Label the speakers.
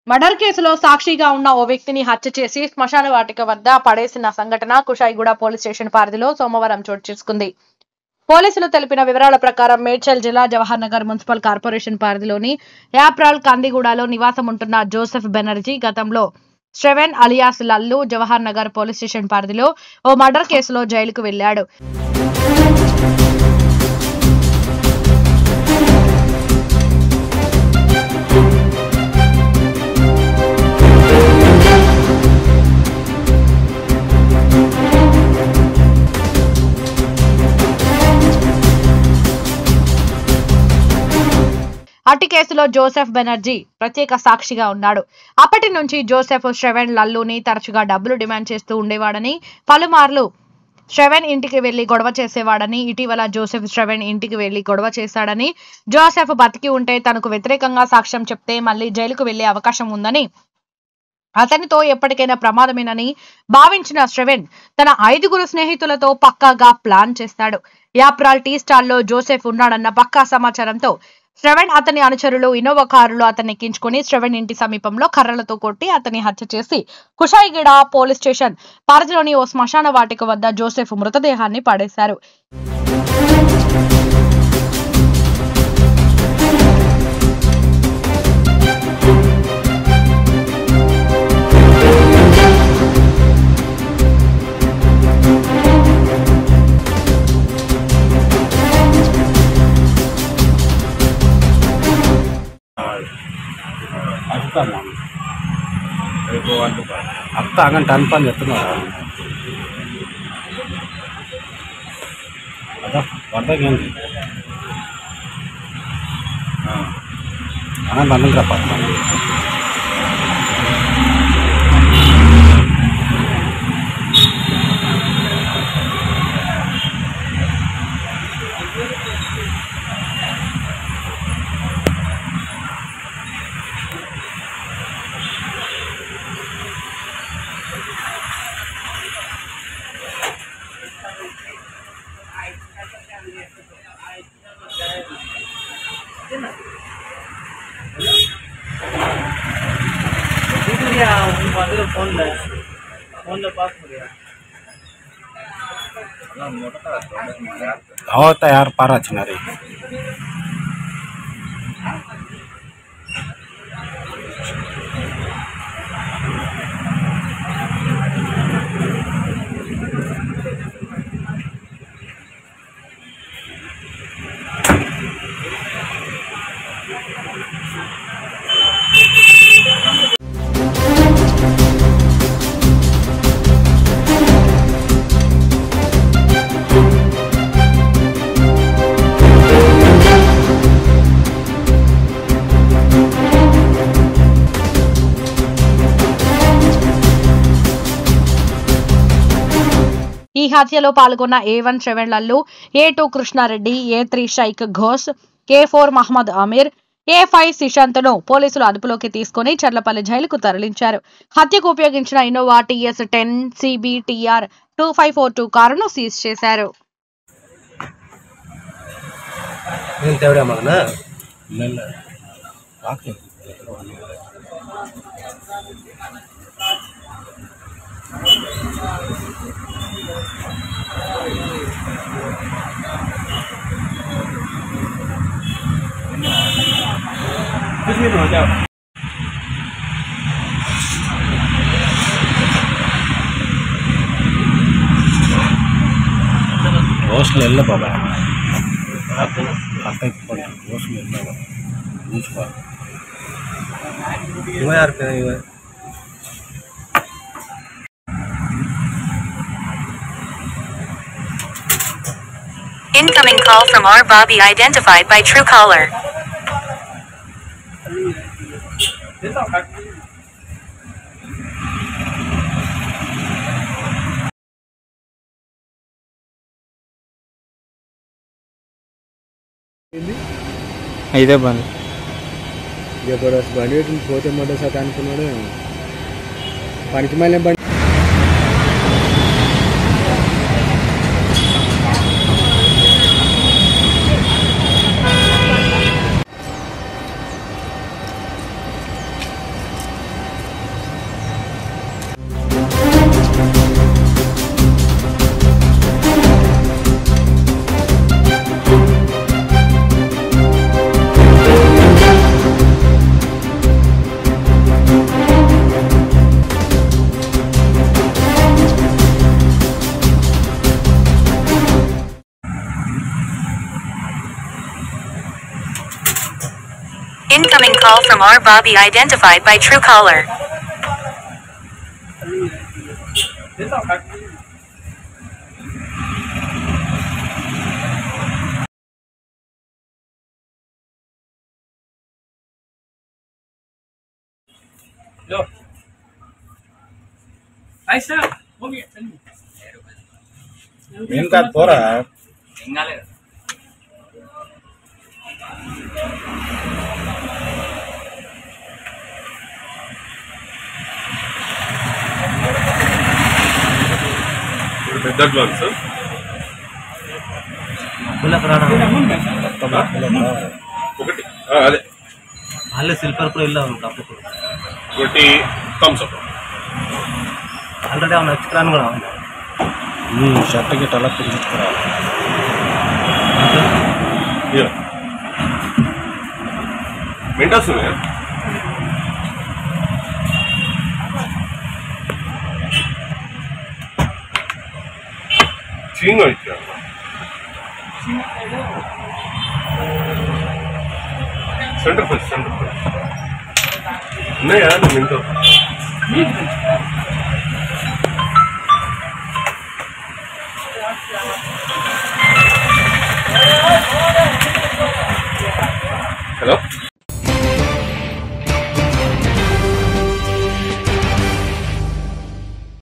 Speaker 1: Murder కేసులో సాక్షిగా ఉన్న ఓ వ్యక్తిని హత్య చేసి శ్మశాన వాటిక వద్ద పడేసిన సంఘటన కుషాయిగూడ పోలీస్ స్టేషన్ పరిధిలో సోమవారం చోటు చేసుకుంది. పోలీసులు తెలిపిన వివరాల ప్రకారం మేడ్చల్ జిల్లా జవహర్ నగర్ మున్సిపల్ కార్పొరేషన్ పరిధిలోని యాప్రాల్ కందిగూడలో నివాసం ఉంటున్న జోసెఫ్ బెనర్జీ గతంలో Shravan alias Lallu Jawahar Nagar police station పరిధిలో ఓ మర్డర్ కేసులో జైలుకు వెళ్లాడు. అట్టి కేసులో జోసెఫ్ బెనర్జీ ప్రత్యేక సాక్షిగా ఉన్నాడు. అప్పటి నుంచి జోసెఫ్ శ్రవణ్ లల్లుని తరచుగా డబ్బులు డిమాండ్ చేస్తూ ఉండేవాడని, పలుమార్లు శ్రవణ్ ఇంటికి వెళ్లి గొడవ చేసేవాడని, ఇటీవల జోసెఫ్ శ్రవణ్ ఇంటికి వెళ్లి గొడవ చేశాడని, జోసెఫ్ బతికి ఉంటే తనకు వ్యతిరేకంగా సాక్ష్యం చెప్తే మళ్లీ జైలుకు వెళ్లే అవకాశం ఉందని, అతనితో ఎప్పటికైనా ప్రమాదమేనని భావించిన శ్రవణ్ తన 5 స్నేహితులతో పక్కాగా ప్లాన్ చేస్తాడు. యాప్రాల్ టీ స్టాల్లో జోసెఫ్ ఉన్నాడన్న పక్కా సమాచారంతో శ్రవణ్ అతని అనుచరులు ఇన్నోవా కారులో అతన్ని ఎక్కించుకుని శ్రవణ్ ఇంటి సమీపంలో కర్రలతో కొట్టి అతన్ని హత్య చేసి కుషాయిగూడ పోలీస్ స్టేషన్ పరిధిలోని ఓ శ్మశాన వాటిక వద్ద జోసెఫ్ మృతదేహాన్ని పడేశారు.
Speaker 2: అత్త అగంట టన్ చెప్తున్నారు అదా వరదకేంది అనంత అందరం తప్ప यार पारा चिनारी
Speaker 1: ఈ హత్యలో పాల్గొన్న A1 Shravan Lallu, A2 Krishna Reddy, A3 Shaik Ghosh, A4 Mohammed Aamir, A5 సిశాంత్ ను పోలీసులు అదుపులోకి తీసుకుని చర్లపల్లి జైలుకు తరలించారు. హత్యకు ఉపయోగించిన ఇన్నోవా TS10 CBTR 2542 కారును సీజ్ చేశారు.
Speaker 2: Hostel Baba
Speaker 3: Incoming call from R. Bobby identified by Truecaller.
Speaker 4: ఇదే బండి
Speaker 5: జబర్దస్త్ బండి పోతే మొదటి శాతం అనుకున్నాడు పనికి మళ్ళీ బండి
Speaker 3: Incoming call from R. Bobby identified by Truecaller.
Speaker 2: ఏం కాదు పోరా.
Speaker 6: పెద్ద అడ్వాన్స్ ఒకటి అదే
Speaker 7: అల్లే సిల్పర్ కూడా వెళ్ళాము
Speaker 6: ఒకటి థమ్స్ అప్
Speaker 7: ఆల్రెడీ అవును నచ్చుకురాను కూడా
Speaker 2: షర్ట్ గిట్ అలా తిరుగుతురా.
Speaker 6: మింటాస్ ఉన్నాయా? చీంగా ఇచ్చా సెంటర్ ఫ్రెష్ ఉన్నాయా మింటో? హలో